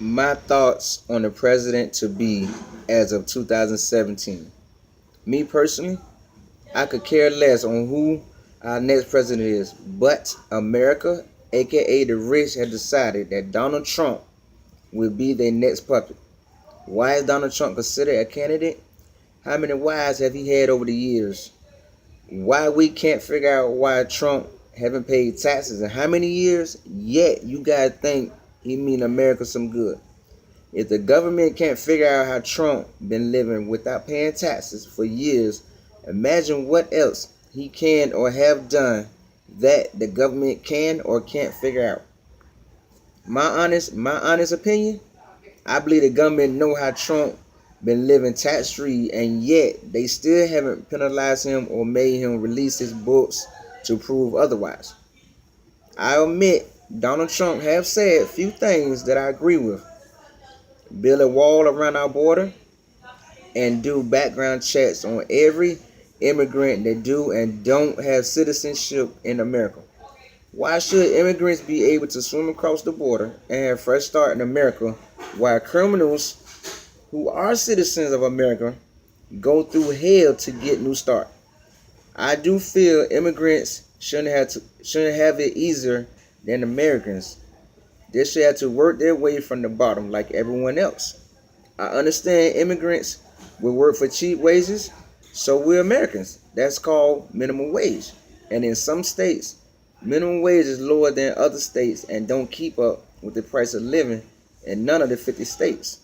My thoughts on the president to be as of 2017. Me personally, I could care less on who our next president is, but America, aka the rich, have decided that Donald Trump will be their next puppet. Why is Donald Trump considered a candidate? How many wives have he had over the years? Why we can't figure out why Trump haven't paid taxes in how many years? Yet you guys think he mean America some good. If the government can't figure out how Trump been living without paying taxes for years, imagine what else he can or have done that the government can or can't figure out. My honest opinion, I believe the government know how Trump been living tax free, and yet they still haven't penalized him or made him release his books to prove otherwise. I admit Donald Trump have said a few things that I agree with. Build a wall around our border and do background checks on every immigrant that do and don't have citizenship in America. Why should immigrants be able to swim across the border and have fresh start in America while criminals who are citizens of America go through hell to get new start? I do feel immigrants shouldn't have it easier than Americans. They should have to work their way from the bottom like everyone else. I understand immigrants will work for cheap wages, so will Americans. That's called minimum wage. And in some states, minimum wage is lower than other states and don't keep up with the price of living in none of the 50 states.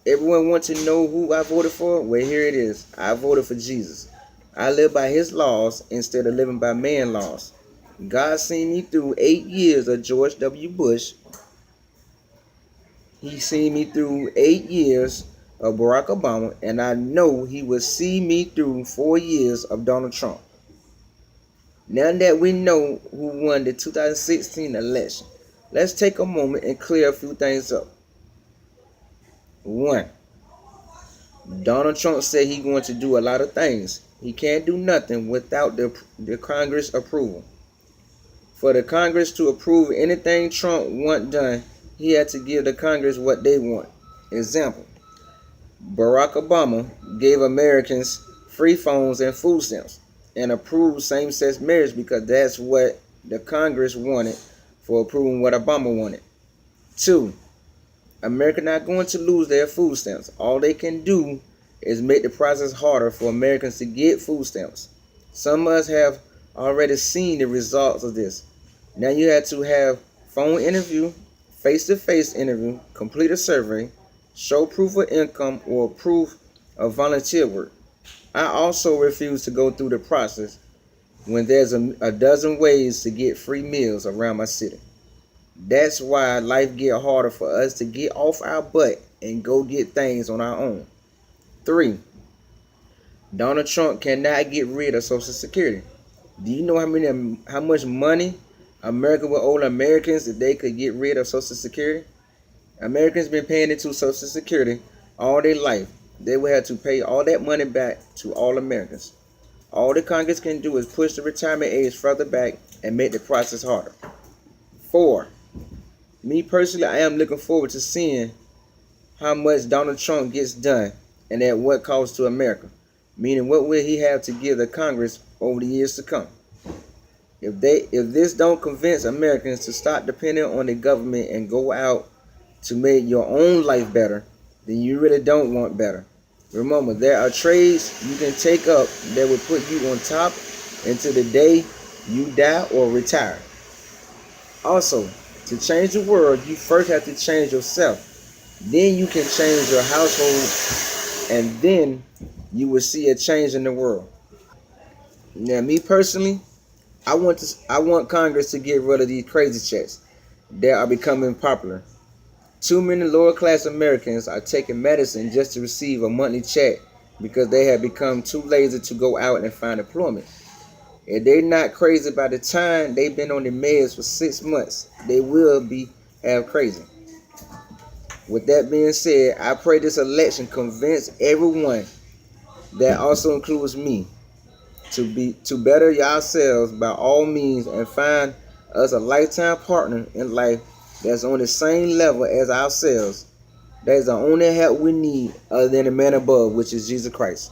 Everyone wants to know who I voted for? Well, here it is. I voted for Jesus. I live by his laws instead of living by man laws. God seen me through 8 years of George W. Bush. He seen me through 8 years of Barack Obama, and I know he will see me through 4 years of Donald Trump. Now that we know who won the 2016 election, let's take a moment and clear a few things up. One, Donald Trump said he's going to do a lot of things. He can't do nothing without the Congress approval. For the Congress to approve anything Trump want done, he had to give the Congress what they want. Example, Barack Obama gave Americans free phones and food stamps and approved same-sex marriage because that's what the Congress wanted for approving what Obama wanted. Two, America not going to lose their food stamps. All they can do is make the process harder for Americans to get food stamps. Some of us have already seen the results of this. Now you have to have phone interview, face-to-face interview, complete a survey, show proof of income or proof of volunteer work. I also refuse to go through the process when there's a dozen ways to get free meals around my city. That's why life get harder for us to get off our butt and go get things on our own. Three, Donald Trump cannot get rid of Social Security. Do you know how much money America would owe Americans if they could get rid of Social Security? Americans been paying into Social Security all their life. They will have to pay all that money back to all Americans. All the Congress can do is push the retirement age further back and make the process harder. Four, me personally, I am looking forward to seeing how much Donald Trump gets done and at what cost to America. Meaning, what will he have to give the Congress over the years to come? If this don't convince Americans to stop depending on the government and go out to make your own life better, then you really don't want better. Remember, there are trades you can take up that will put you on top until the day you die or retire. Also, to change the world, you first have to change yourself. Then you can change your household, and then you will see a change in the world. Now, me personally, I want Congress to get rid of these crazy checks that are becoming popular. Too many lower class Americans are taking medicine just to receive a monthly check because they have become too lazy to go out and find employment. If they're not crazy by the time they've been on the meds for 6 months, they will be half crazy. With that being said, I pray this election convince everyone, that also includes me, to better yourselves by all means and find us a lifetime partner in life that's on the same level as ourselves. That is the only help we need other than the man above, which is Jesus Christ.